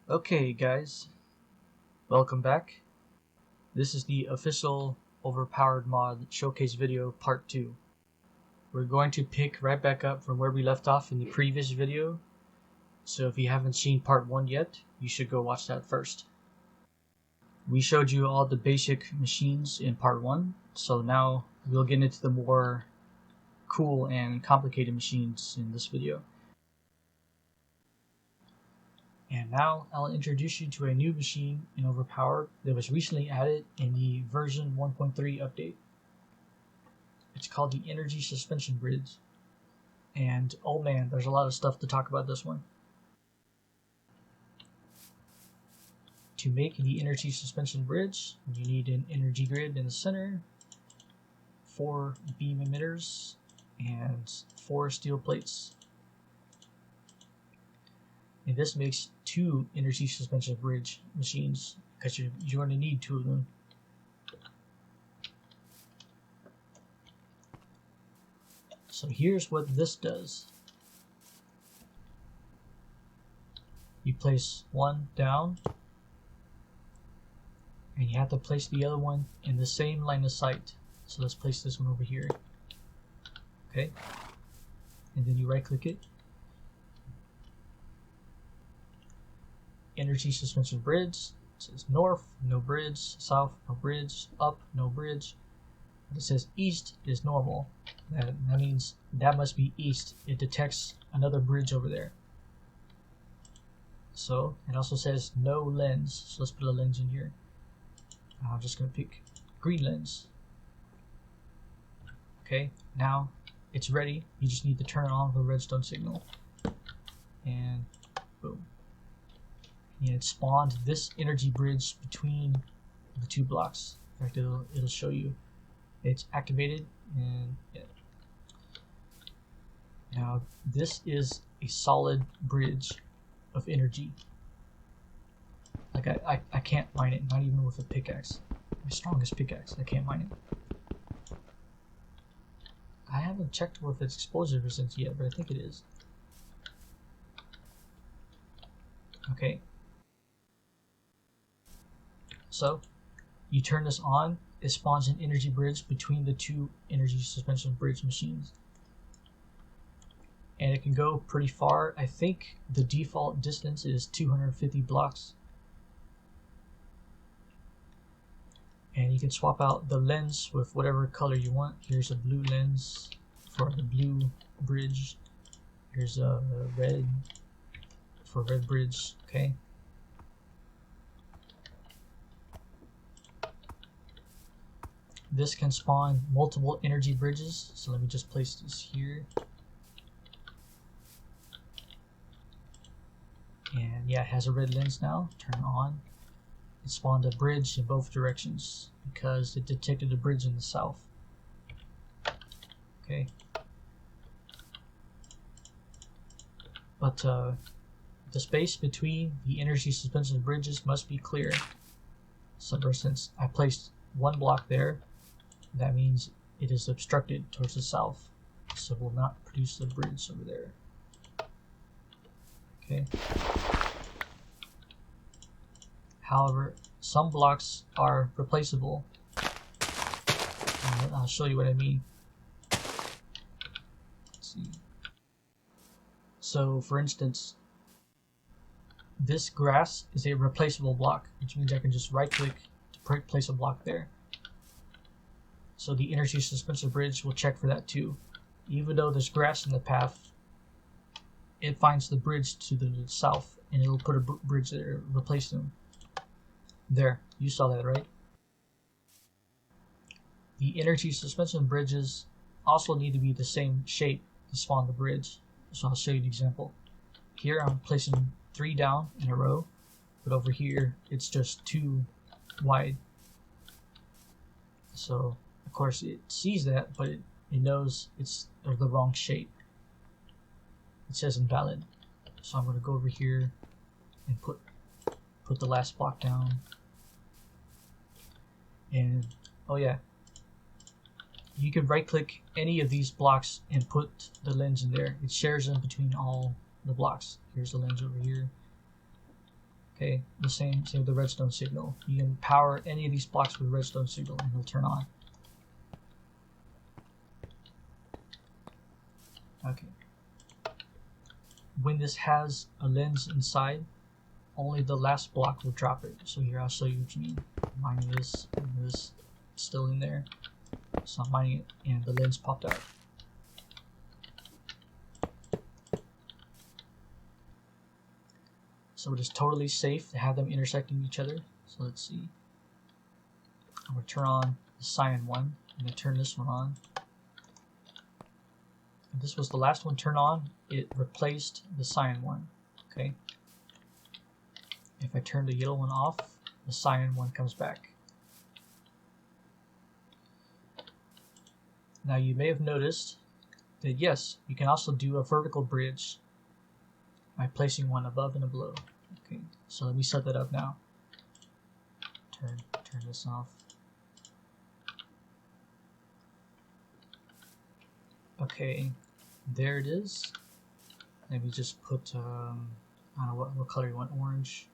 Okay guys, welcome back. This is the official Overpowered mod showcase video part 2. We're going to pick right back up from where we left off in the previous video, so if you haven't seen part 1 yet, you should go watch that first. We showed you all the basic machines in part 1, so now we'll get into the more cool and complicated machines in this video. And now I'll introduce you to a new machine in Overpowered that was recently added in the version 1.3 update. It's called the Energy Suspension Bridge. And oh man, there's a lot of stuff to talk about this one. To make the Energy Suspension Bridge, you need an energy grid in the center, 4 beam emitters, and 4 steel plates. And this makes 2 energy suspension bridge machines because you're going to need 2 of them. So here's what this does. You place one down, and you have to place the other one in the same line of sight. So let's place this one over here. Okay, and then you right click it. Energy suspension bridge. It says north, no bridge. South, no bridge. Up, no bridge. If it says east is normal. That means that must be east. It detects another bridge over there. So it also says no lens. So let's put a lens in here. I'm just gonna pick green lens. Okay, now it's ready. You just need to turn on the redstone signal, and boom. And it spawned this energy bridge between the 2 blocks. In fact, it'll show you it's activated, and yeah. Now this is a solid bridge of energy. Like I can't mine it, not even with a pickaxe. My strongest pickaxe, I can't mine it. I haven't checked with its explosive resistance yet, but I think it is. Okay. So you turn this on, it spawns an energy bridge between the 2 energy suspension bridge machines. And it can go pretty far. I think the default distance is 250 blocks. And you can swap out the lens with whatever color you want. Here's a blue lens for the blue bridge. Here's a red for red bridge. Okay. This can spawn multiple energy bridges. So let me just place this here. And yeah, it has a red lens now. Turn it on. It spawned a bridge in both directions because it detected a bridge in the south. Okay. But the space between the energy suspension bridges must be clear. So for instance, I placed 1 block there. That means it is obstructed towards the south, so it will not produce the bridge over there. Okay. However, some blocks are replaceable. I'll show you what I mean. Let's see. So, for instance, this grass is a replaceable block, which means I can just right-click to place a block there. So the energy suspension bridge will check for that too. Even though there's grass in the path, it finds the bridge to the south, and it'll put a bridge there, replace them. There, you saw that, right? The energy suspension bridges also need to be the same shape to spawn the bridge. So I'll show you an example. Here I'm placing 3 down in a row, but over here it's just 2 wide. So of course it sees that, but it knows it's the wrong shape. It says invalid. So I'm going to go over here and put the last block down. And oh yeah, you can right click any of these blocks and put the lens in there. It shares them between all the blocks. Here's the lens over here. Okay, the same with the redstone signal. You can power any of these blocks with redstone signal and it'll turn on. Okay. When this has a lens inside, only the last block will drop it. So here I'll show you what you mean. Mining this, and this still in there. So I'm mining it, and the lens popped out. So it is totally safe to have them intersecting each other. So let's see. I'm going to turn on the cyan one. I'm going to turn this one on. If this was the last one turned on, it replaced the cyan one. Okay. If I turn the yellow one off, the cyan one comes back. Now you may have noticed that yes, you can also do a vertical bridge by placing one above and below. Okay, so let me set that up now. Turn this off. Okay, there it is. Let me just put I don't know what color you want. Orange.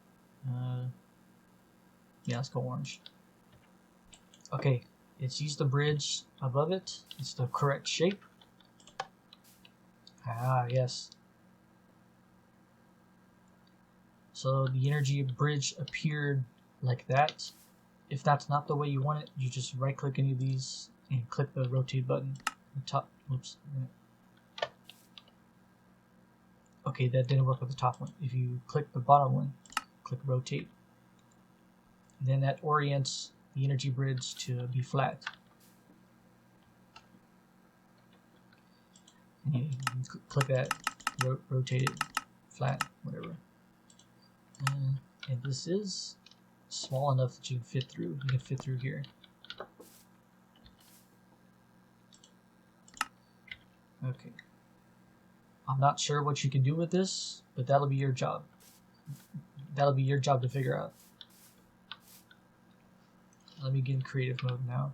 Yeah, let's go orange. Okay, it's used the bridge above it. It's the correct shape. Ah, yes. So the energy bridge appeared like that. If that's not the way you want it, you just right click any of these and click the rotate button. The top, oops. Okay, that didn't work with the top one. If you click the bottom one, click rotate. Then that orients the energy bridge to be flat. And you can click that, rotate it, flat, whatever. And this is small enough that you can fit through. You can fit through here. Okay. I'm not sure what you can do with this, but that'll be your job. That'll be your job to figure out. Let me get in creative mode now.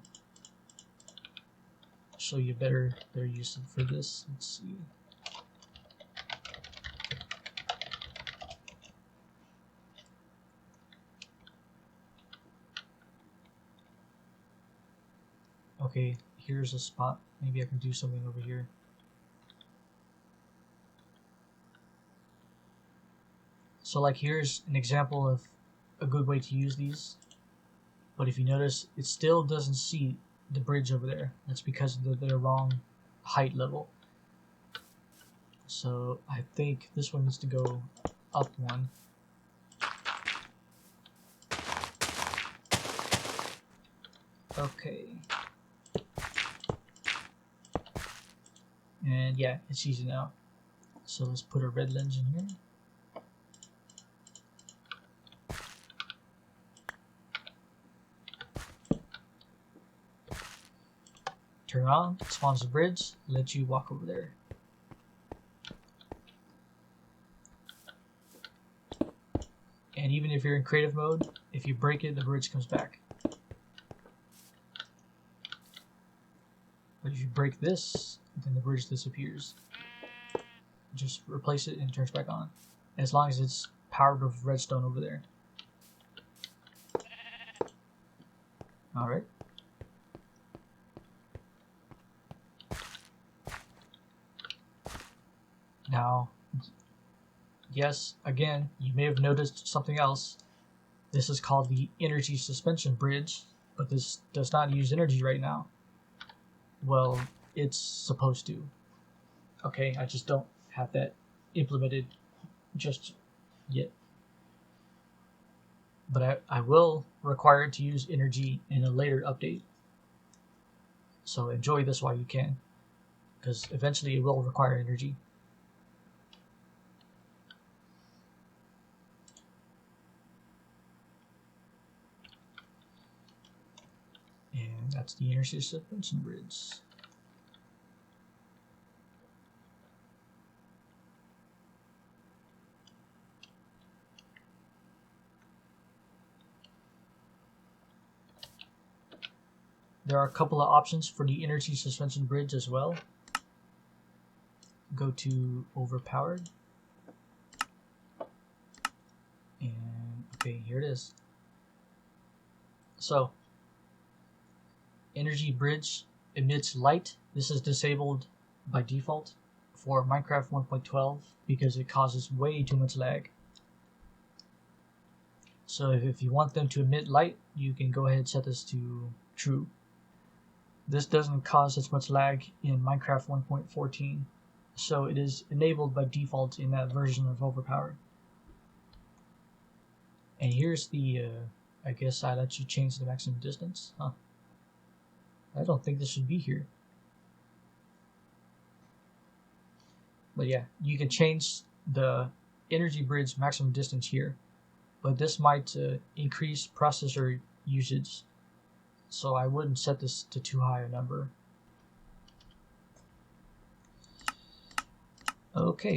Show you better use for this. Let's see. Okay, here's a spot. Maybe I can do something over here. So like here's an example of a good way to use these. But if you notice, it still doesn't see the bridge over there. That's because of the wrong height level. So I think this one needs to go up one. Okay. And yeah, it's easy now. So let's put a red lens in here. Turn on, spawns the bridge, let you walk over there. And even if you're in creative mode, if you break it, the bridge comes back. But if you break this, then the bridge disappears. Just replace it and it turns back on. As long as it's powered with redstone over there. Alright. Now, yes, again, you may have noticed something else. This is called the energy suspension bridge, but this does not use energy right now. Well, it's supposed to. Okay, I just don't have that implemented just yet. But I will require it to use energy in a later update. So enjoy this while you can, because eventually it will require energy. And that's the energy suspension bridge. There are a couple of options for the energy suspension bridge as well. Go to Overpowered. And Okay, here it is. So, energy bridge emits light. This is disabled by default for Minecraft 1.12 because it causes way too much lag. So if you want them to emit light, you can go ahead and set this to true. This doesn't cause as much lag in Minecraft 1.14, so it is enabled by default in that version of Overpowered. And here's the, I guess I let you change the maximum distance. Huh. I don't think this should be here. But yeah, you can change the energy bridge maximum distance here. But this might increase processor usage. So I wouldn't set this to too high a number. Okay.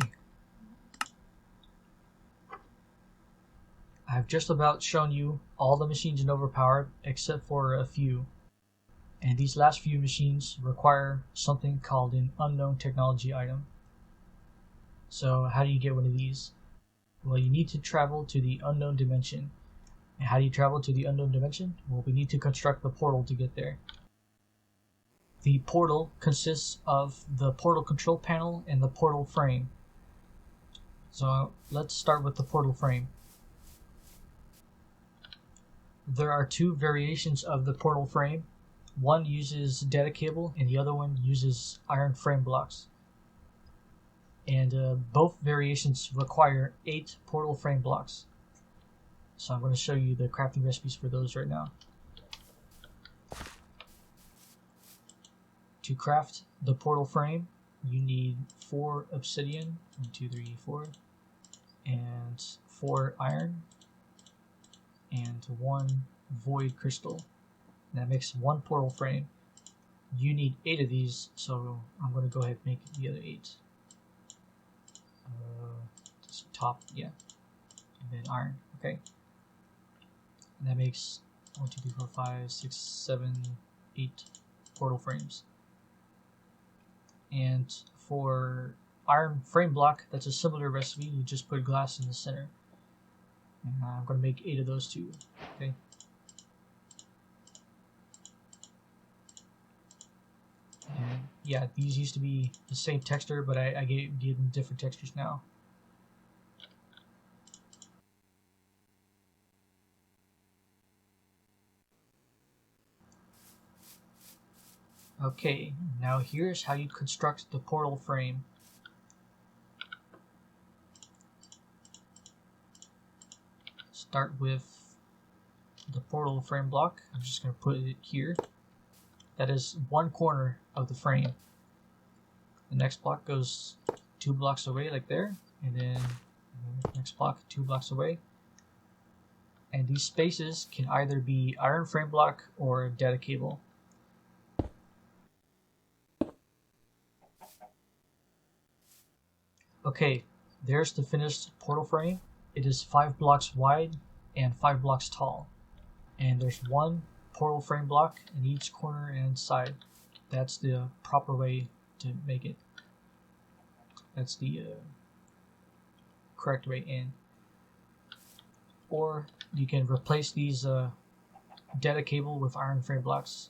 I've just about shown you all the machines in Overpowered except for a few. And these last few machines require something called an unknown technology item. So how do you get one of these? Well, you need to travel to the unknown dimension. And how do you travel to the unknown dimension? Well, we need to construct the portal to get there. The portal consists of the portal control panel and the portal frame. So let's start with the portal frame. There are two variations of the portal frame. One uses data cable and the other one uses iron frame blocks. And both variations require 8 portal frame blocks. So I'm going to show you the crafting recipes for those right now. To craft the portal frame, you need 4 obsidian, 1, 2, 3, 4, and 4 iron, and 1 void crystal. That makes 1 portal frame. You need 8 of these, so I'm going to go ahead and make the other 8. Just top, yeah, and then iron. Okay, and that makes 1, 2, 3, 4, 5, 6, 7, 8 portal frames. And for iron frame block, that's a similar recipe. You just put glass in the center. And I'm going to make 8 of those too. Okay. And yeah, these used to be the same texture, but I gave them different textures now. Okay, now here's how you construct the portal frame. Start with the portal frame block. I'm just going to put it here. That is 1 corner of the frame. The next block goes 2 blocks away like there, and then the next block 2 blocks away. And these spaces can either be iron frame block or data cable. Okay, there's the finished portal frame. It is 5 blocks wide and 5 blocks tall. And there's 1 portal frame block in each corner and side. That's the proper way to make it. That's the correct way in. Or you can replace these data cable with iron frame blocks.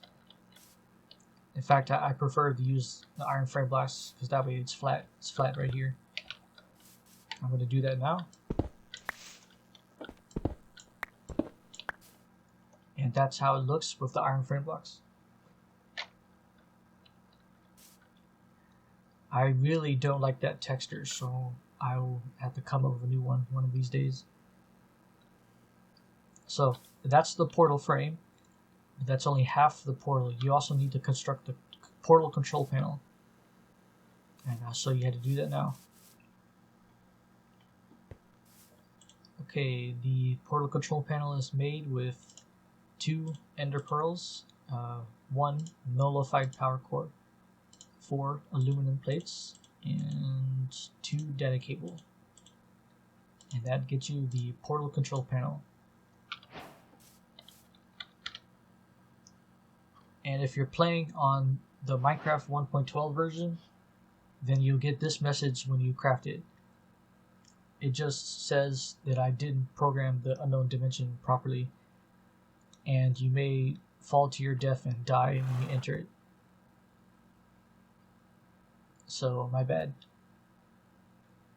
In fact, I prefer to use the iron frame blocks because that way it's flat. It's flat right here. I'm going to do that now. And that's how it looks with the iron frame blocks. I really don't like that texture, so I'll have to come up with a new one of these days. So that's the portal frame. That's only half the portal. You also need to construct the portal control panel. And I'll show you how to do that now. Okay, the portal control panel is made with 2 ender pearls, 1 nullified power core, 4 aluminum plates, and 2 data cable. And that gets you the portal control panel. And if you're playing on the Minecraft 1.12 version, then you'll get this message when you craft it. it just says that I didn't program the unknown dimension properly, and you may fall to your death and die when you enter it. So my bad.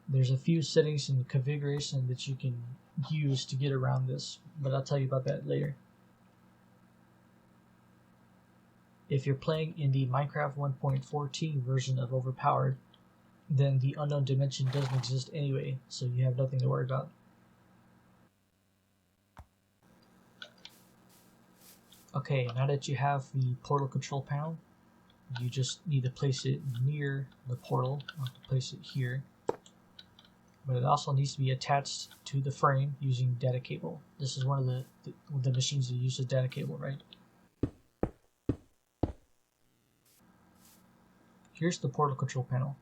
There's a few settings in the configuration that you can use to get around this, but I'll tell you about that later. If you're playing in the Minecraft 1.14 version of Overpowered, then the unknown dimension doesn't exist anyway, so you have nothing to worry about. Okay, now that you have the portal control panel, you just need to place it near the portal. I'll have to place it here. But it also needs to be attached to the frame using data cable. This is one of the machines that uses data cable, right? Here's the portal control panel.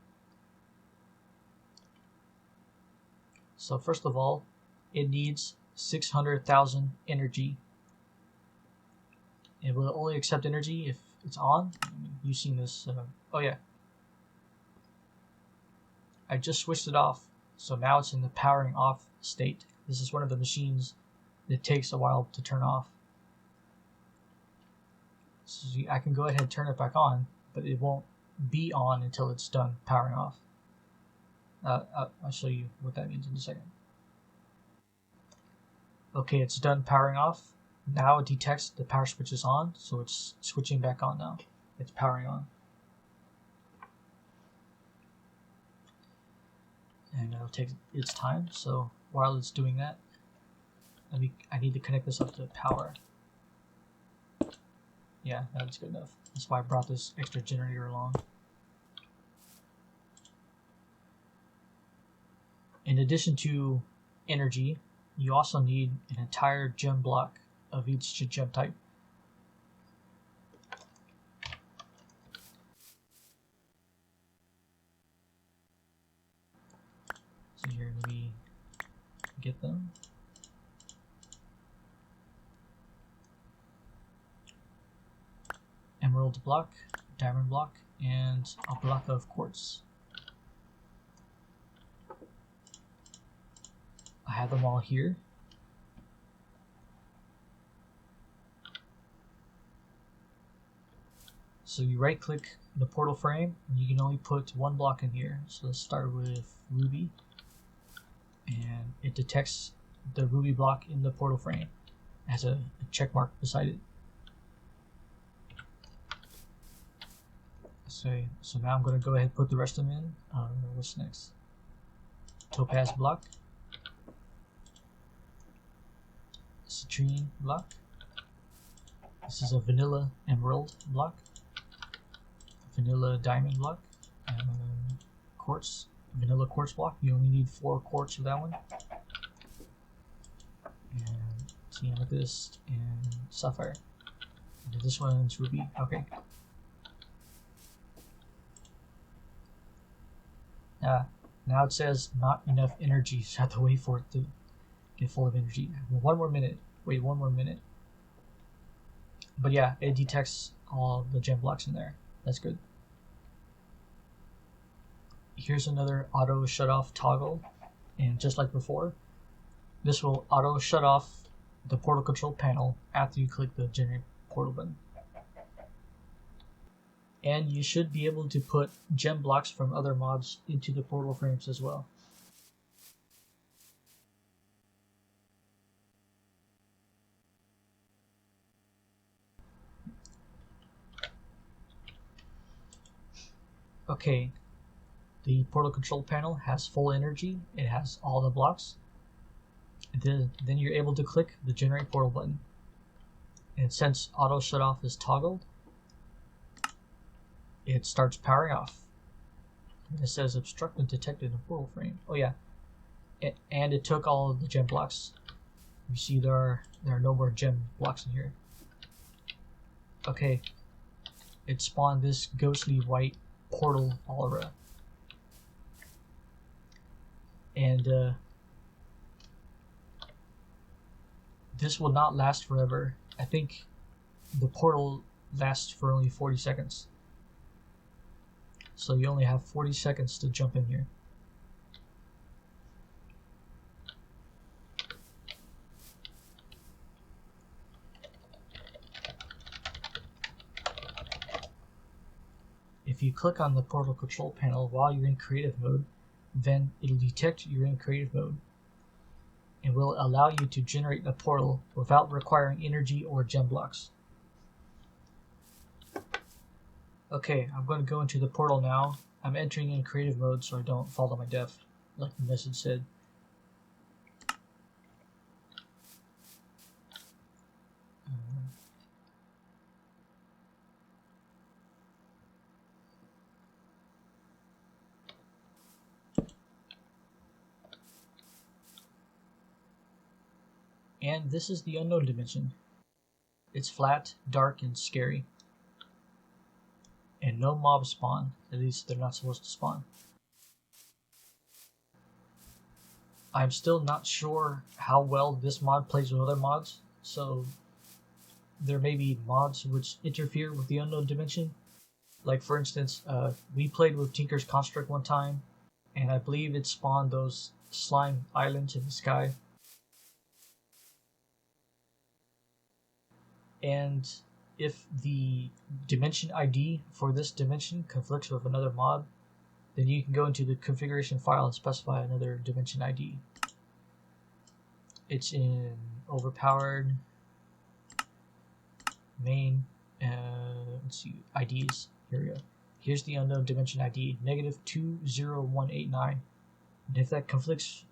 So first of all, it needs 600,000 energy. It will only accept energy if it's on. You've seen this. Oh yeah. I just switched it off, so now it's in the powering off state. This is one of the machines that takes a while to turn off. So I can go ahead and turn it back on, but it won't be on until it's done powering off. I'll show you what that means in a second. Okay, it's done powering off. Now it detects the power switch is on, so it's switching back on now. It's powering on. And it'll take its time, so while it's doing that, I need to connect this up to power. Yeah, that's good enough. That's why I brought this extra generator along. In addition to energy, you also need an entire gem block of each gem type. So here, let me get them. Emerald block, diamond block, and a block of quartz. I have them all here. So you right click the portal frame and you can only put one block in here. So let's start with ruby, and it detects the ruby block in the portal frame. It has a check mark beside it. So now I'm going to go ahead and put the rest of them in. What's next? Topaz block, citrine block. This is a vanilla emerald block, vanilla diamond block, and quartz, vanilla quartz block. You only need 4 quartz for that one. And amethyst and sapphire. And this one's ruby. Okay. Now it says not enough energy, so I have to wait for it to get full of energy. One more minute. Wait, one more minute. But yeah, it detects all the gem blocks in there. That's good. Here's another auto shut off toggle, and just like before, this will auto shut off the portal control panel after you click the generate portal button. And you should be able to put gem blocks from other mods into the portal frames as well. Okay, the portal control panel has full energy. It has all the blocks. And then you're able to click the generate portal button. And since auto shut off is toggled, it starts powering off. And it says obstruction detected in the portal frame. Oh yeah, and it took all of the gem blocks. You see there are no more gem blocks in here. Okay, it spawned this ghostly white portal aura. And this will not last forever. I think the portal lasts for only 40 seconds. So you only have 40 seconds to jump in here. if you click on the portal control panel while you're in creative mode, then it'll detect you're in creative mode and will allow you to generate a portal without requiring energy or gem blocks. Okay, I'm going to go into the portal now. I'm entering in creative mode so I don't fall to my death, like the message said. And this is the unknown dimension. It's flat, dark, and scary. And no mobs spawn. At least they're not supposed to spawn. I'm still not sure how well this mod plays with other mods, so there may be mods which interfere with the unknown dimension. Like for instance, we played with Tinker's Construct one time, and I believe it spawned those slime islands in the sky. And if the dimension ID for this dimension conflicts with another mod, then you can go into the configuration file and specify another dimension ID. It's in Overpowered, main, let's see, IDs. Here we go. Here's the unknown dimension ID, -20189. And if that conflicts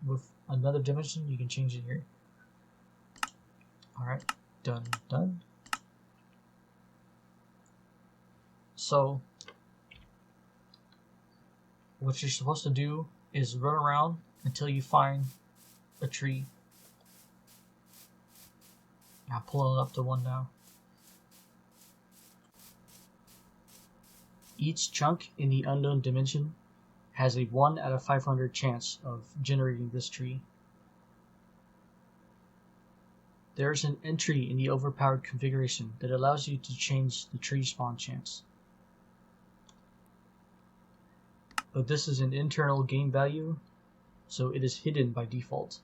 with another dimension, you can change it here. Alright, done. So, what you're supposed to do is run around until you find a tree. I'm pulling up to one now. Each chunk in the unknown dimension has a 1 out of 500 chance of generating this tree. There's an entry in the overpowered configuration that allows you to change the tree spawn chance. But this is an internal game value, so it is hidden by default.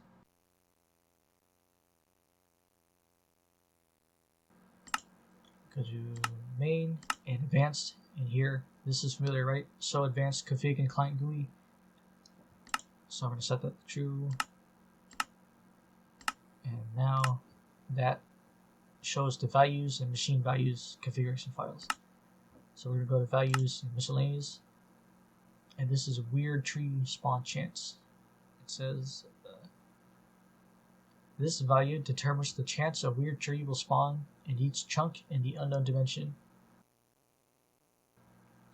Go to main and advanced, and here, this is familiar, right? So advanced config and client GUI. So I'm going to set that to true. And now that shows the values and machine values configuration files. So we're going to go to values and miscellaneous. And this is a weird tree spawn chance. It says this value determines the chance a weird tree will spawn in each chunk in the unknown dimension.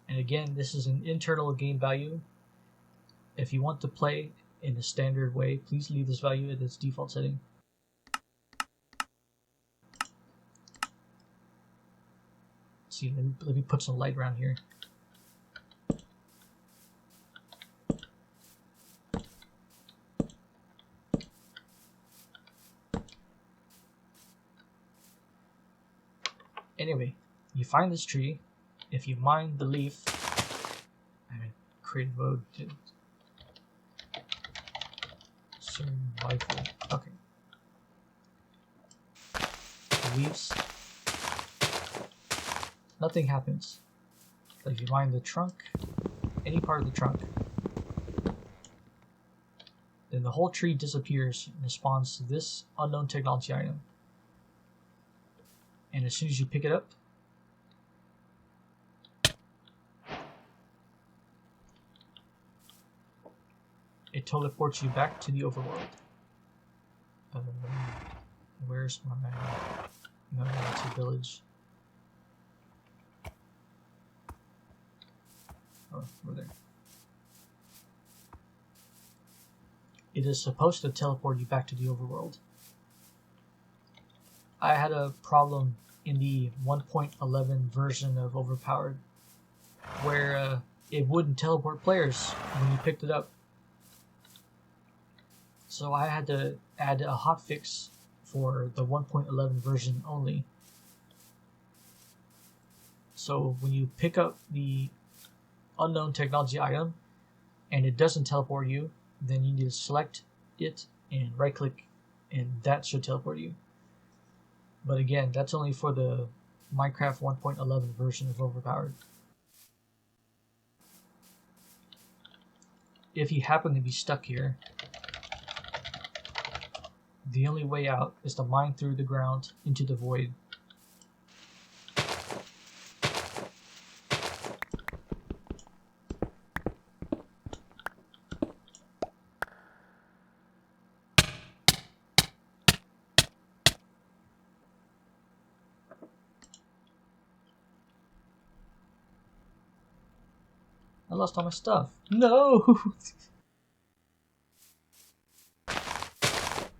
And again, this is an internal game value. If you want to play in the standard way, please leave this value at its default setting. Let's see, let me put some light around here. Anyway, you find this tree. If you mine the leaf, I'm in creative mode. Survival. Okay. The leaves. Nothing happens. But if you mine the trunk, any part of the trunk, then the whole tree disappears and responds to this unknown technology item. And as soon as you pick it up, it teleports you back to the overworld. Where's my... No, it's a village. Oh, we're there. It is supposed to teleport you back to the overworld. I had a problem in the 1.11 version of Overpowered where it wouldn't teleport players when you picked it up. So I had to add a hotfix for the 1.11 version only. So when you pick up the unknown technology item and it doesn't teleport you, then you need to select it and right click, and that should teleport you. But again, that's only for the Minecraft 1.11 version of Overpowered. if you happen to be stuck here, the only way out is to mine through the ground into the void. I lost all my stuff. No!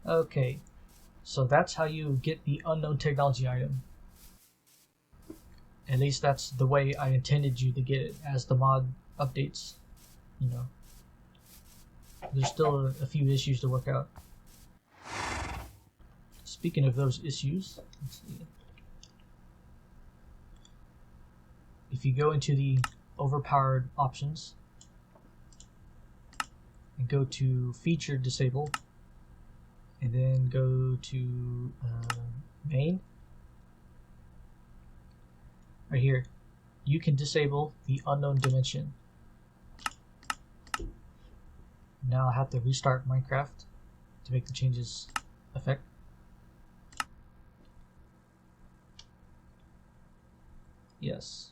Okay, so that's how you get the unknown technology item. At least that's the way I intended you to get it as the mod updates. You know, there's still a few issues to work out. Speaking of those issues, let's see. If you go into the overpowered options and go to feature disable, and then go to main, right here, you can disable the unknown dimension. Now I have to restart Minecraft to make the changes effect. Yes.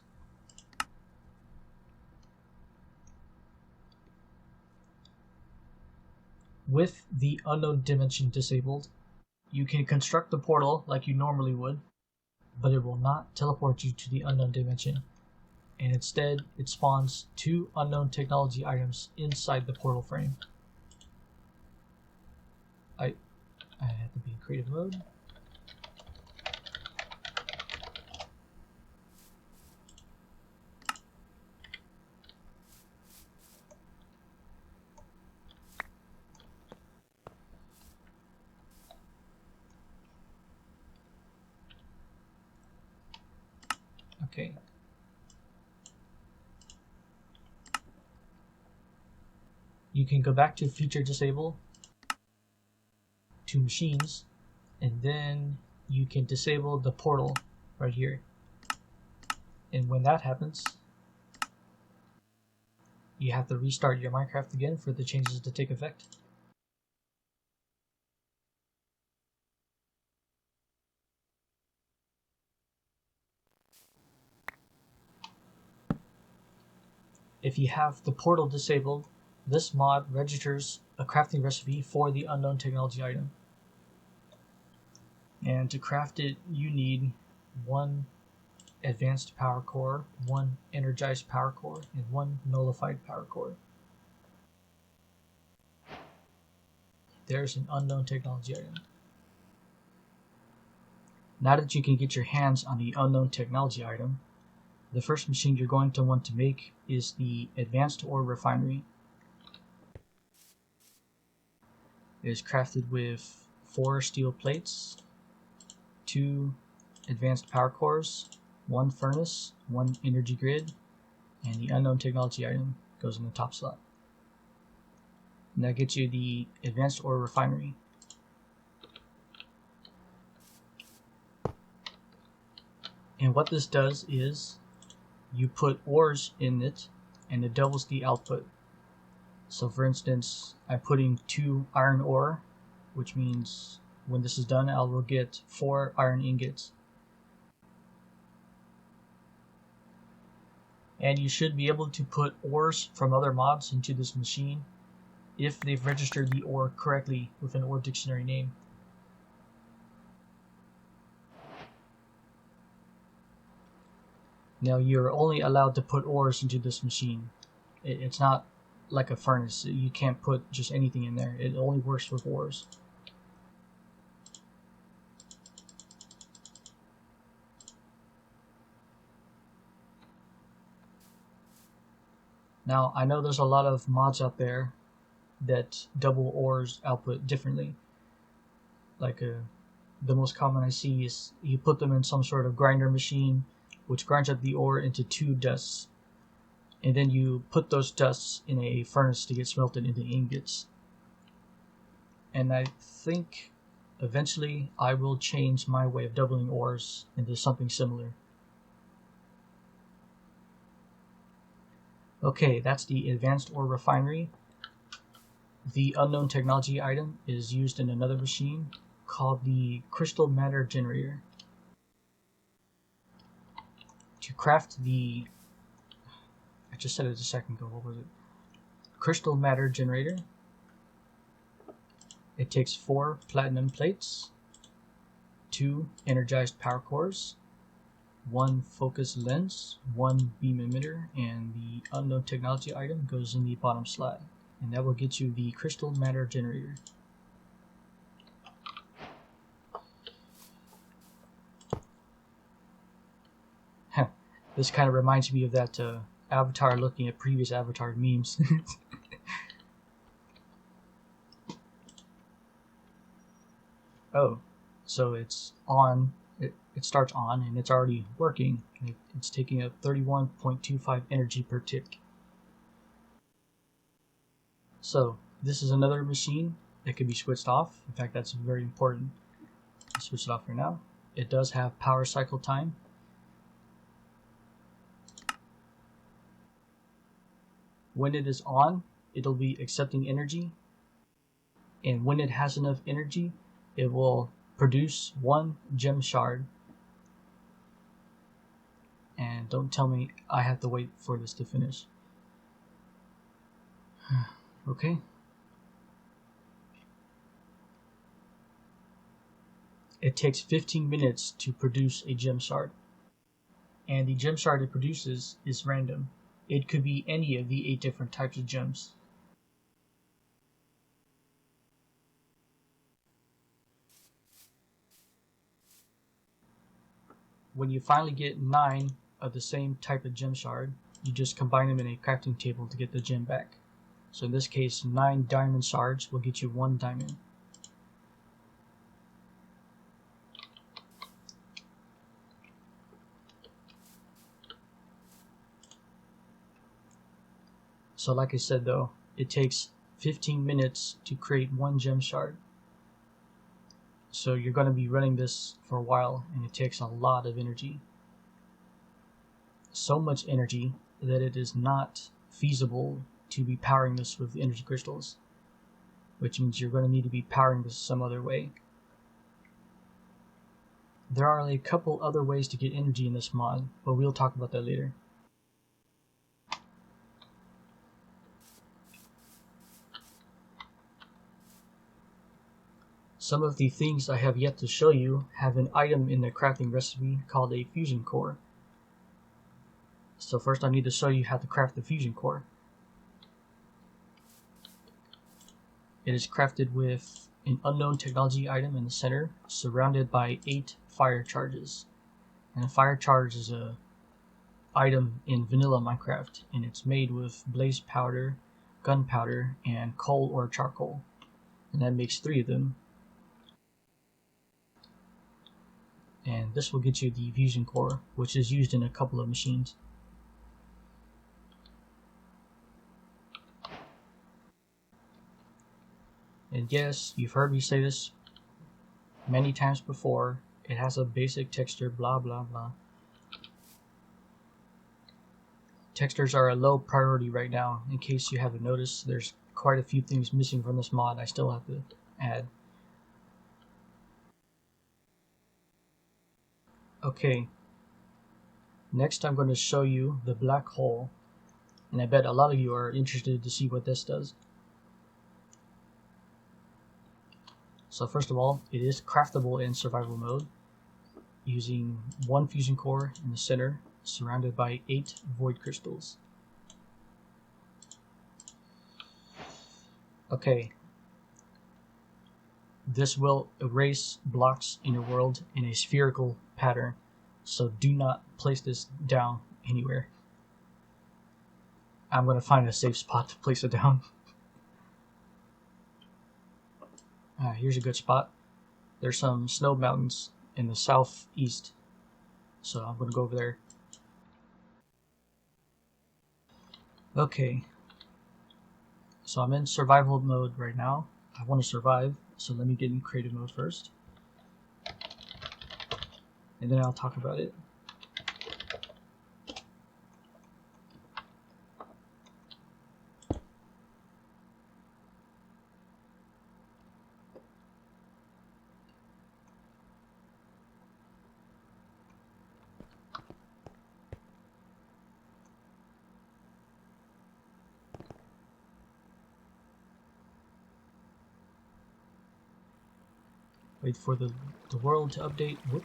With the unknown dimension disabled, you can construct the portal like you normally would, but it will not teleport you to the unknown dimension, and instead it spawns 2 unknown technology items inside the portal frame. I have to be in creative mode. Okay. You can go back to feature disable to machines, and then you can disable the portal right here. And when that happens, you have to restart your Minecraft again for the changes to take effect. If you have the portal disabled, this mod registers a crafting recipe for the unknown technology item. And to craft it, you need 1 advanced power core, 1 energized power core, and 1 nullified power core. There's an unknown technology item. Now that you can get your hands on the unknown technology item, the first machine you're going to want to make is the advanced ore refinery. It is crafted with 4 steel plates, 2 advanced power cores, 1 furnace, 1 energy grid, and the unknown technology item goes in the top slot. And that gets you the advanced ore refinery. And what this does is you put ores in it and it doubles the output. So for instance, I'm putting 2 iron ore, which means when this is done, I will get 4 iron ingots. And you should be able to put ores from other mods into this machine if they've registered the ore correctly with an ore dictionary name. Now you're only allowed to put ores into this machine. It's not like a furnace. You can't put just anything in there. It only works with ores. Now I know there's a lot of mods out there that double ores output differently. Like the most common I see is you put them in some sort of grinder machine, which grinds up the ore into 2 dusts, and then you put those dusts in a furnace to get smelted into ingots. And I think eventually I will change my way of doubling ores into something similar. Okay, that's the advanced ore refinery. The unknown technology item is used in another machine called the crystal matter generator. To craft the, I just said it a second ago, what was it? Crystal matter generator. It takes 4 platinum plates, 2 energized power cores, 1 focus lens, 1 beam emitter, and the unknown technology item goes in the bottom slot. And that will get you the crystal matter generator. This kind of reminds me of that Avatar looking at previous Avatar memes. Oh, so it's on. It starts on and it's already working. It's taking up 31.25 energy per tick. So this is another machine that can be switched off. In fact, that's very important. I'll switch it off for now. It does have power cycle time. When it is on, it'll be accepting energy. And when it has enough energy, it will produce 1 gem shard. And don't tell me I have to wait for this to finish. Okay. It takes 15 minutes to produce a gem shard. And the gem shard it produces is random. It could be any of the 8 different types of gems. When you finally get 9 of the same type of gem shard, you just combine them in a crafting table to get the gem back. So in this case, 9 diamond shards will get you 1 diamond. So like I said though, it takes 15 minutes to create 1 gem shard. So you're going to be running this for a while and it takes a lot of energy. So much energy that it is not feasible to be powering this with energy crystals, which means you're going to need to be powering this some other way. There are a couple other ways to get energy in this mod, but we'll talk about that later. Some of the things I have yet to show you have an item in the crafting recipe called a fusion core. So first I need to show you how to craft the fusion core. It is crafted with an unknown technology item in the center, surrounded by 8 fire charges. And a fire charge is a item in vanilla Minecraft, and it's made with blaze powder, gunpowder, and coal or charcoal. And that makes 3 of them. And this will get you the fusion core, which is used in a couple of machines. And yes, you've heard me say this many times before, it has a basic texture, blah blah blah. Textures are a low priority right now. In case you haven't noticed, there's quite a few things missing from this mod I still have to add. Okay, next I'm going to show you the black hole, and I bet a lot of you are interested to see what this does. So first of all, it is craftable in survival mode using 1 fusion core in the center, surrounded by 8 void crystals. Okay, this will erase blocks in your world in a spherical pattern, so do not place this down anywhere. I'm going to find a safe spot to place it down. Here's a good spot. There's some snow mountains in the southeast, so I'm going to go over there. Okay, so I'm in survival mode right now. I want to survive, so let me get in creative mode first, and then I'll talk about it. Wait for the world to update. Whoop.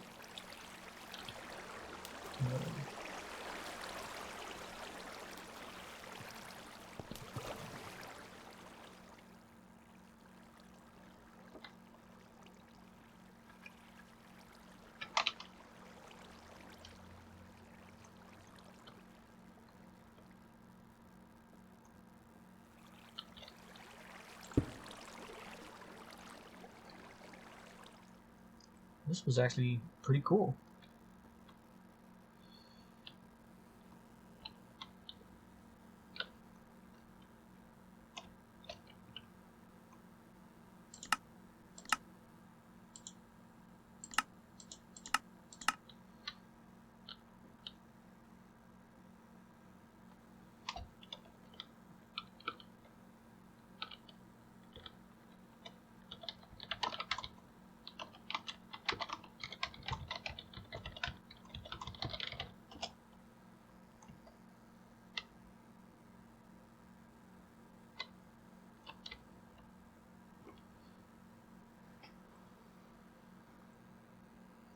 This was actually pretty cool.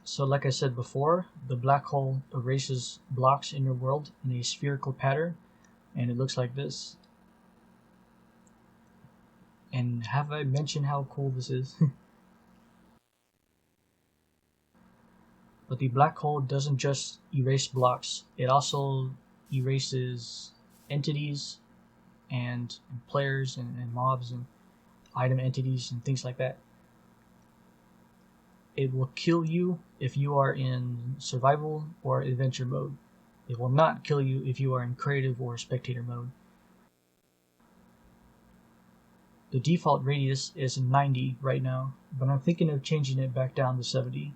So like I said before, the black hole erases blocks in your world in a spherical pattern, and it looks like this. And have I mentioned how cool this is? But the black hole doesn't just erase blocks, it also erases entities and players and mobs and item entities and things like that. It will kill you if you are in survival or adventure mode. It will not kill you if you are in creative or spectator mode. The default radius is 90 right now, but I'm thinking of changing it back down to 70.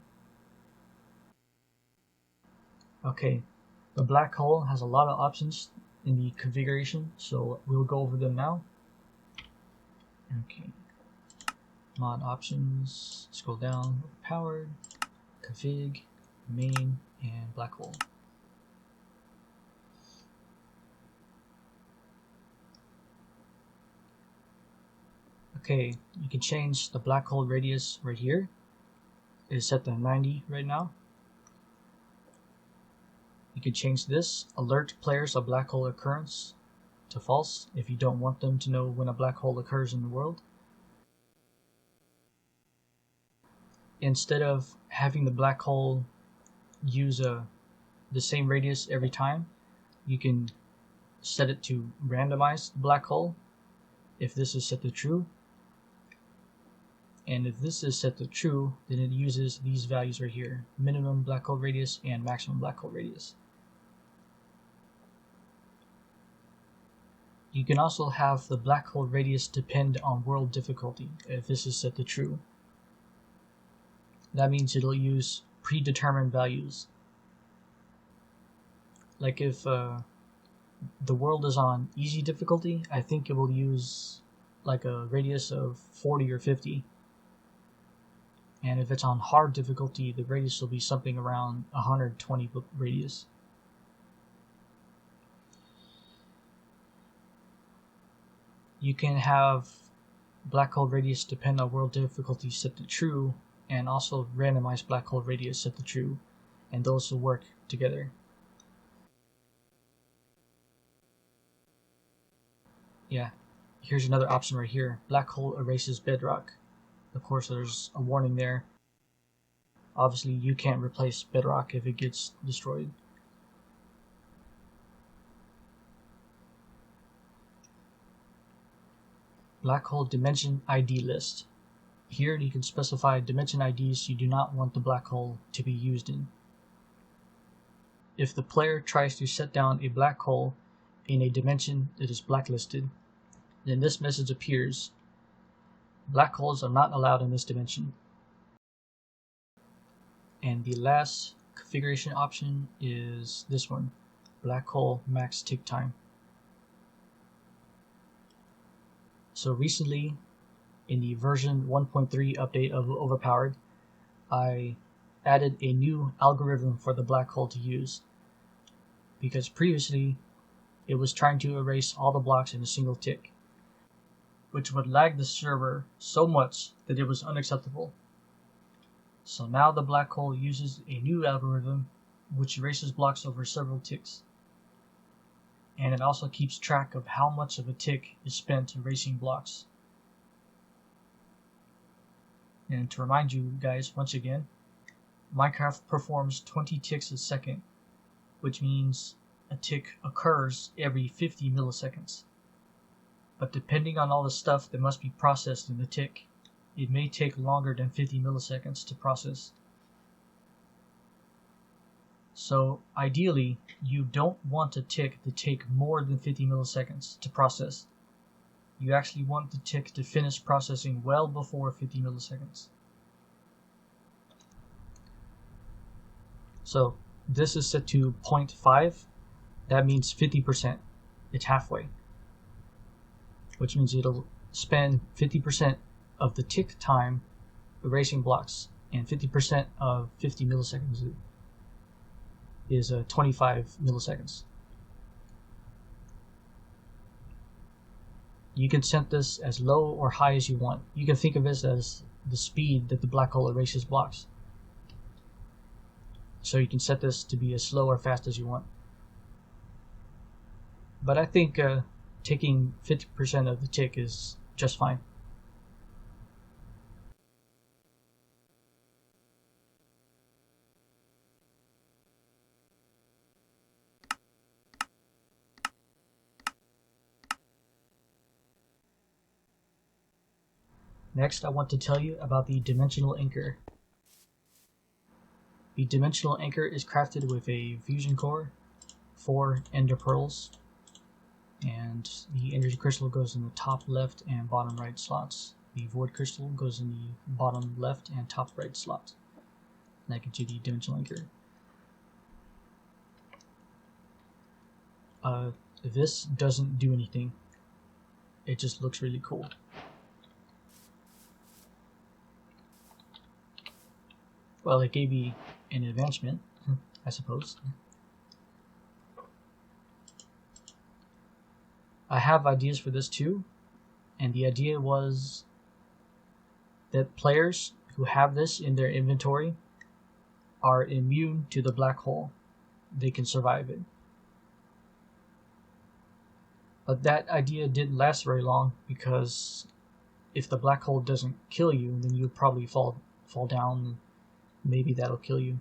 Okay, the black hole has a lot of options in the configuration, so we'll go over them now. Okay, mod options, scroll down, powered, config, main, and black hole. Okay, you can change the black hole radius right here. It is set to 90 right now. You can change this, alert players of black hole occurrence, to false if you don't want them to know when a black hole occurs in the world. Instead of having the black hole use the same radius every time, you can set it to randomize the black hole if this is set to true. And if this is set to true, then it uses these values right here, minimum black hole radius and maximum black hole radius. You can also have the black hole radius depend on world difficulty if this is set to true. That means it'll use predetermined values. Like if the world is on easy difficulty, I think it will use like a radius of 40 or 50. And if it's on hard difficulty, the radius will be something around 120 radius. You can have black hole radius depend on world difficulty set to true, and also randomized black hole radius set to true, and those will work together. Yeah, here's another option right here. Black hole erases bedrock. Of course, there's a warning there. Obviously, you can't replace bedrock if it gets destroyed. Black hole dimension ID list. Here you can specify dimension IDs you do not want the black hole to be used in. If the player tries to set down a black hole in a dimension that is blacklisted, then this message appears. Black holes are not allowed in this dimension. And the last configuration option is this one, black hole max tick time. So recently, in the version 1.3 update of Overpowered, I added a new algorithm for the black hole to use, because previously it was trying to erase all the blocks in a single tick, which would lag the server so much that it was unacceptable. So now the black hole uses a new algorithm which erases blocks over several ticks. And it also keeps track of how much of a tick is spent erasing blocks. And to remind you guys once again, Minecraft performs 20 ticks a second, which means a tick occurs every 50 milliseconds. But depending on all the stuff that must be processed in the tick, it may take longer than 50 milliseconds to process. So ideally, you don't want a tick to take more than 50 milliseconds to process. You actually want the tick to finish processing well before 50 milliseconds. So this is set to 0.5. That means 50%. It's halfway. Which means it'll spend 50% of the tick time erasing blocks, and 50% of 50 milliseconds is 25 milliseconds. You can set this as low or high as you want. You can think of this as the speed that the black hole erases blocks. So you can set this to be as slow or fast as you want. But I think taking 50% of the tick is just fine. Next, I want to tell you about the dimensional anchor. The dimensional anchor is crafted with a fusion core, 4 ender pearls, and the energy crystal goes in the top left and bottom right slots. The void crystal goes in the bottom left and top right slots. And that gives you the dimensional anchor. This doesn't do anything. It just looks really cool. Well, it gave me an advancement, I suppose. I have ideas for this too, and the idea was that players who have this in their inventory are immune to the black hole. They can survive it. But that idea didn't last very long, because if the black hole doesn't kill you, then you'll probably fall down. Maybe that'll kill you.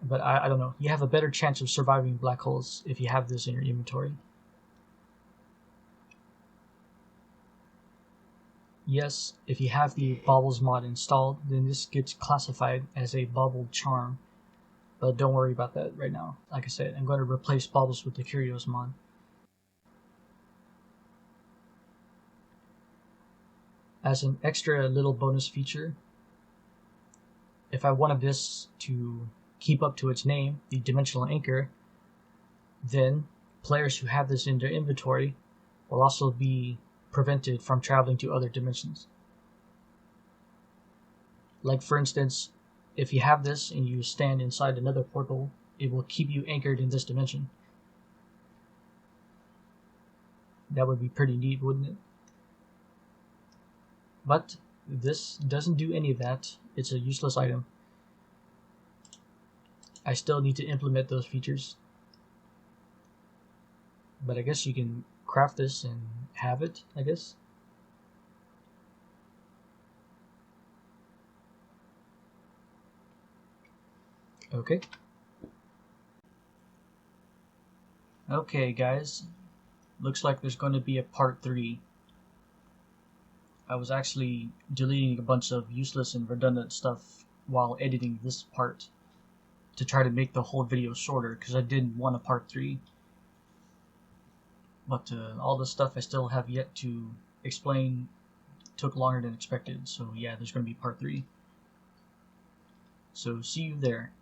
But I don't know. You have a better chance of surviving black holes if you have this in your inventory. Yes, if you have the baubles mod installed, then this gets classified as a bauble charm. But don't worry about that right now. Like I said, I'm going to replace baubles with the Curios mod. As an extra little bonus feature, if I wanted this to keep up to its name, the dimensional anchor, then players who have this in their inventory will also be prevented from traveling to other dimensions. Like for instance, if you have this and you stand inside another portal, it will keep you anchored in this dimension. That would be pretty neat, wouldn't it? But this doesn't do any of that. It's a useless item. I still need to implement those features. But I guess you can craft this and have it, I guess. Okay. Okay, guys. Looks like there's going to be a part 3. I was actually deleting a bunch of useless and redundant stuff while editing this part to try to make the whole video shorter, because I didn't want a part 3. But all the stuff I still have yet to explain took longer than expected, so yeah, there's going to be part 3. So see you there.